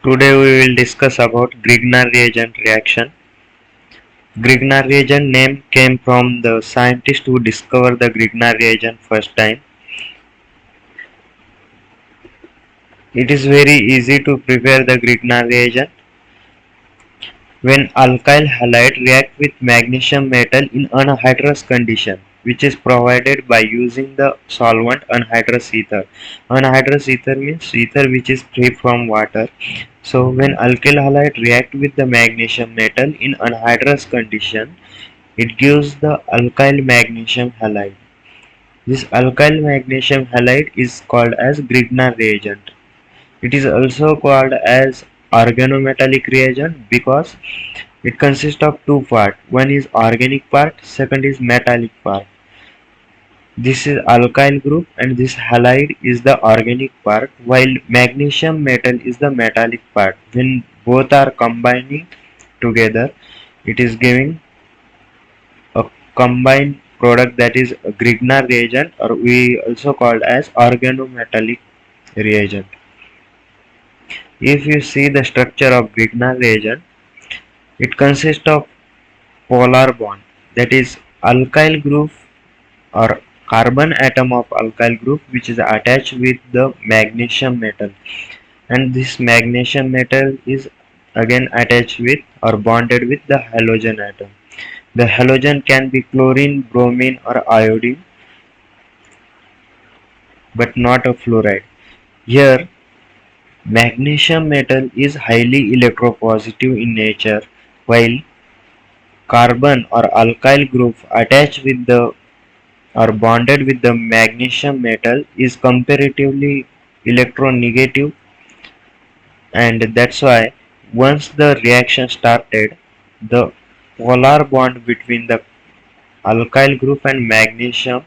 Today we will discuss about Grignard reagent reaction. Grignard reagent name came from the scientist who discovered the Grignard reagent first time. It is very easy to prepare the Grignard reagent. When alkyl halide react with magnesium metal in anhydrous condition, which is provided by using the solvent anhydrous ether. Anhydrous ether means ether which is free from water. So when alkyl halide react with the magnesium metal in anhydrous condition, it gives the alkyl magnesium halide. This alkyl magnesium halide is called as Grignard reagent. It is also called as organometallic reagent because it consists of two parts. One is organic part, second is metallic part. This is alkyl group and this halide is the organic part, while magnesium metal is the metallic part. When both are combining together, it is giving a combined product, that is a Grignard reagent, or we also called as organometallic reagent. If you see the structure of Grignard reagent, it consists of polar bond, that is alkyl group or carbon atom of alkyl group which is attached with the magnesium metal, and this magnesium metal is again attached with or bonded with the halogen atom. The halogen can be chlorine, bromine or iodine, but not a fluoride. Here magnesium metal is highly electropositive in nature, while carbon or alkyl group attached with the or bonded with the magnesium metal is comparatively electronegative, and that's why once the reaction started, the polar bond between the alkyl group and magnesium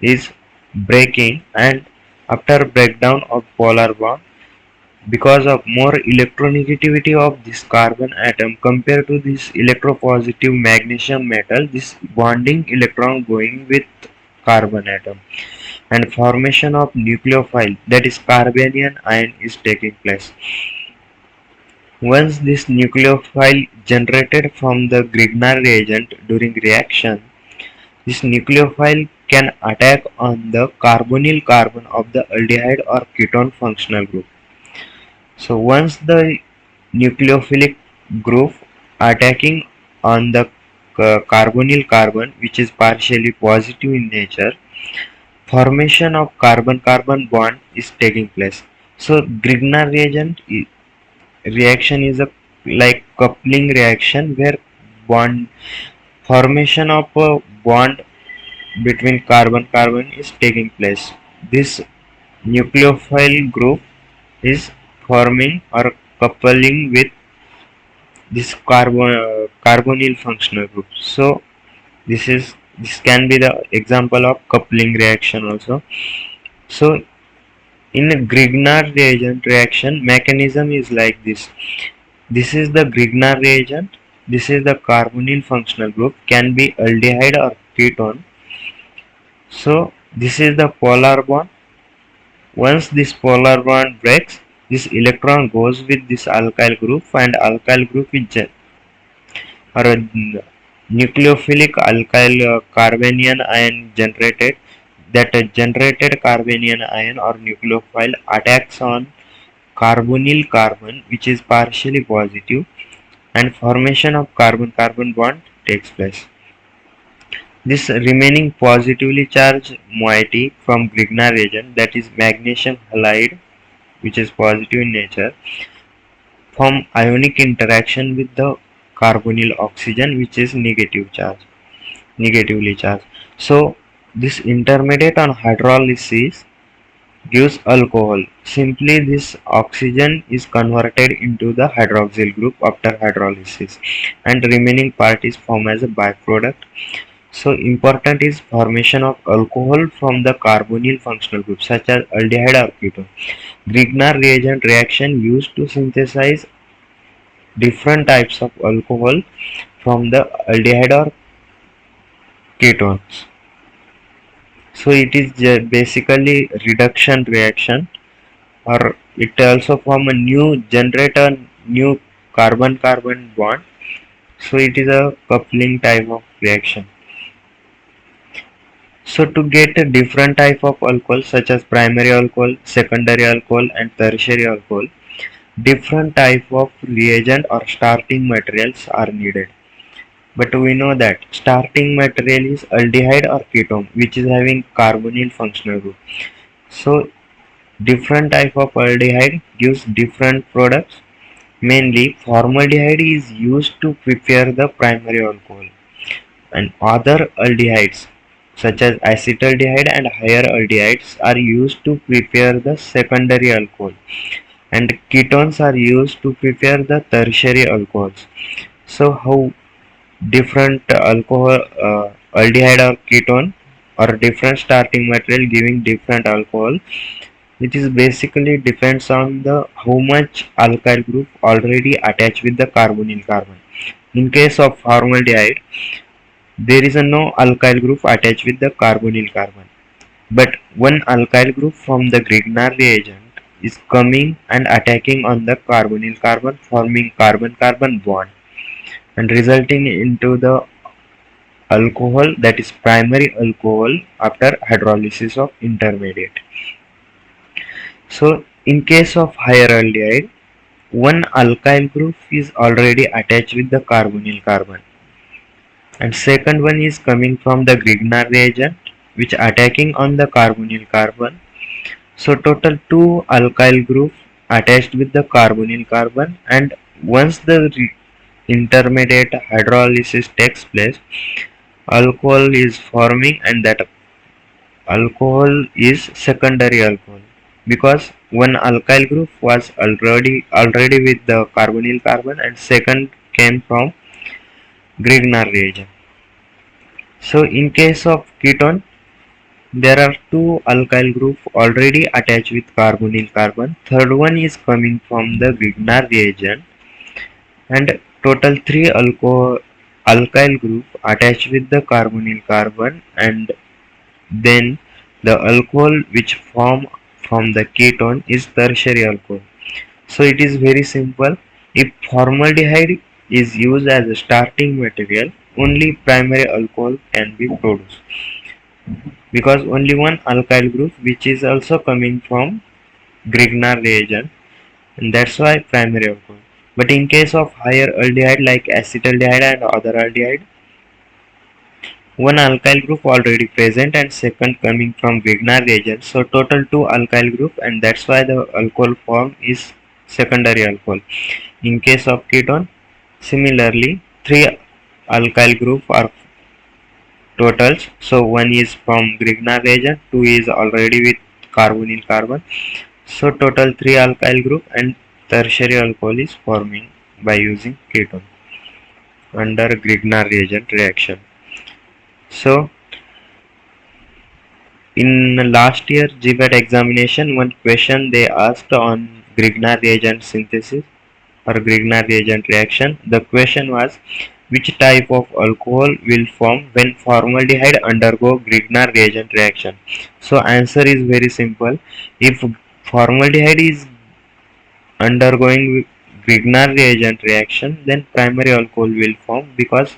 is breaking, and after breakdown of polar bond, because of more electronegativity of this carbon atom compared to this electropositive magnesium metal, this bonding electron going with carbon atom and formation of nucleophile, that is carbanion ion, is taking place. Once this nucleophile generated from the Grignard reagent during reaction, this nucleophile can attack on the carbonyl carbon of the aldehyde or ketone functional group. So once the nucleophilic group attacking on the carbonyl carbon, which is partially positive in nature, formation of carbon-carbon bond is taking place. So Grignard reagent reaction is a like coupling reaction where bond formation of a bond between carbon-carbon is taking place. This nucleophile group is forming or coupling with this carbonyl functional group. So this can be the example of coupling reaction also. So in a Grignard reagent reaction, mechanism is like this. This is the Grignard reagent. This is the carbonyl functional group, can be aldehyde or ketone. So this is the polar bond. Once this polar bond breaks, this electron goes with this alkyl group, and alkyl group is or a nucleophilic alkyl carbanion ion generated. That generated carbanion ion or nucleophile attacks on carbonyl carbon, which is partially positive, and formation of carbon-carbon bond takes place. This remaining positively charged moiety from Grignard reagent, that is magnesium halide, which is positive in nature, form ionic interaction with the carbonyl oxygen, which is negatively charged. So this intermediate on hydrolysis gives alcohol. Simply this oxygen is converted into the hydroxyl group after hydrolysis, and remaining part is formed as a byproduct. So important is formation of alcohol from the carbonyl functional group such as aldehyde or ketone. Grignard reagent reaction used to synthesize different types of alcohol from the aldehyde or ketones. So it is basically reduction reaction or it also form a new carbon-carbon bond. So it is a coupling type of reaction. So to get a different type of alcohol such as primary alcohol, secondary alcohol and tertiary alcohol, different type of reagent or starting materials are needed. But we know that starting material is aldehyde or ketone which is having carbonyl functional group. So different type of aldehyde gives different products. Mainly formaldehyde is used to prepare the primary alcohol, and other aldehydes such as acetaldehyde and higher aldehydes are used to prepare the secondary alcohol, and ketones are used to prepare the tertiary alcohols. So how different aldehyde or ketone or different starting material giving different alcohol, which is basically depends on the how much alkyl group already attached with the carbonyl carbon. In case of formaldehyde, there is a no alkyl group attached with the carbonyl carbon, but one alkyl group from the Grignard reagent is coming and attacking on the carbonyl carbon, forming carbon carbon bond and resulting into the alcohol, that is primary alcohol, after hydrolysis of intermediate. So in case of higher aldehyde, one alkyl group is already attached with the carbonyl carbon, and second one is coming from the Grignard reagent which attacking on the carbonyl carbon. So total two alkyl group attached with the carbonyl carbon, and once the intermediate hydrolysis takes place, alcohol is forming, and that alcohol is secondary alcohol because one alkyl group was already with the carbonyl carbon and second came from Grignard reagent. So in case of ketone, there are two alkyl groups already attached with carbonyl carbon. Third one is coming from the Grignard reagent, and total three alkyl group attached with the carbonyl carbon, and then the alcohol which form from the ketone is tertiary alcohol. So it is very simple. If formaldehyde is used as a starting material, only primary alcohol can be produced because only one alkyl group which is also coming from Grignard reagent, and that's why primary alcohol. But in case of higher aldehyde like acetaldehyde and other aldehyde, one alkyl group already present and second coming from Grignard reagent, so total two alkyl group, and that's why the alcohol form is secondary alcohol. In case of ketone, similarly three alkyl group are totals, so one is from Grignard reagent, two is already with carbonyl carbon, so total three alkyl group, and tertiary alcohol is forming by using ketone under Grignard reagent reaction. So in last year GPAT examination, one question they asked on Grignard reagent synthesis or Grignard reagent reaction. The question was, which type of alcohol will form when formaldehyde undergo Grignard reagent reaction? So answer is very simple. If formaldehyde is undergoing Grignard reagent reaction, then primary alcohol will form because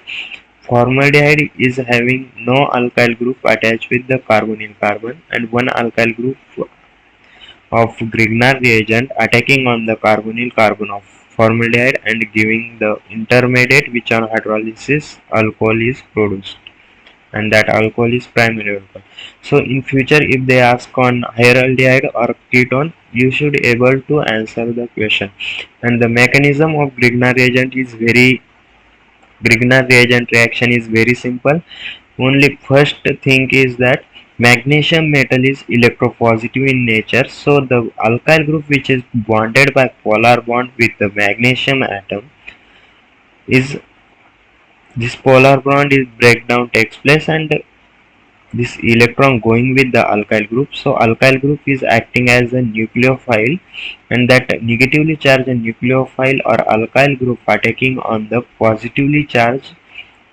formaldehyde is having no alkyl group attached with the carbonyl carbon and one alkyl group of Grignard reagent attacking on the carbonyl carbon of formaldehyde and giving the intermediate which on hydrolysis alcohol is produced, and that alcohol is primary alcohol. So in future if they ask on higher aldehyde or ketone, you should able to answer the question. And the mechanism of Grignard reagent reaction is very simple. Only first thing is that magnesium metal is electropositive in nature, so the alkyl group which is bonded by polar bond with the magnesium atom is this polar bond is breakdown takes place and this electron going with the alkyl group. So alkyl group is acting as a nucleophile, and that negatively charged nucleophile or alkyl group attacking on the positively charged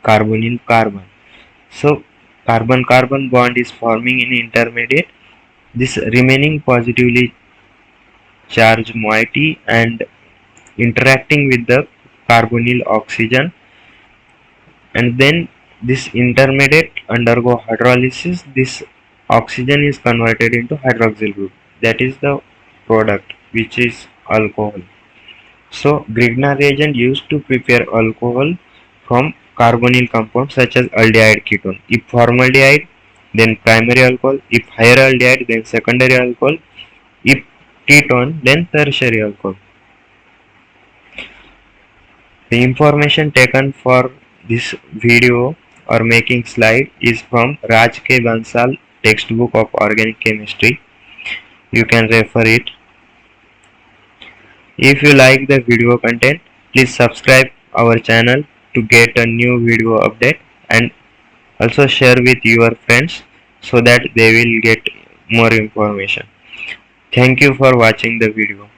carbonyl carbon. So carbon carbon bond is forming in intermediate. This remaining positively charge moiety and interacting with the carbonyl oxygen, and then this intermediate undergo hydrolysis. This oxygen is converted into hydroxyl group. That is the product, which is alcohol. So Grignard reagent used to prepare alcohol from carbonyl compounds such as aldehyde ketone. If formaldehyde, then primary alcohol. If higher aldehyde, then secondary alcohol. If ketone, then tertiary alcohol. The information taken for this video or making slide is from Raj K. Bansal textbook of organic chemistry. You can refer it. If you like the video content, please subscribe our channel to get a new video update, and also share with your friends so that they will get more information. Thank you for watching the video.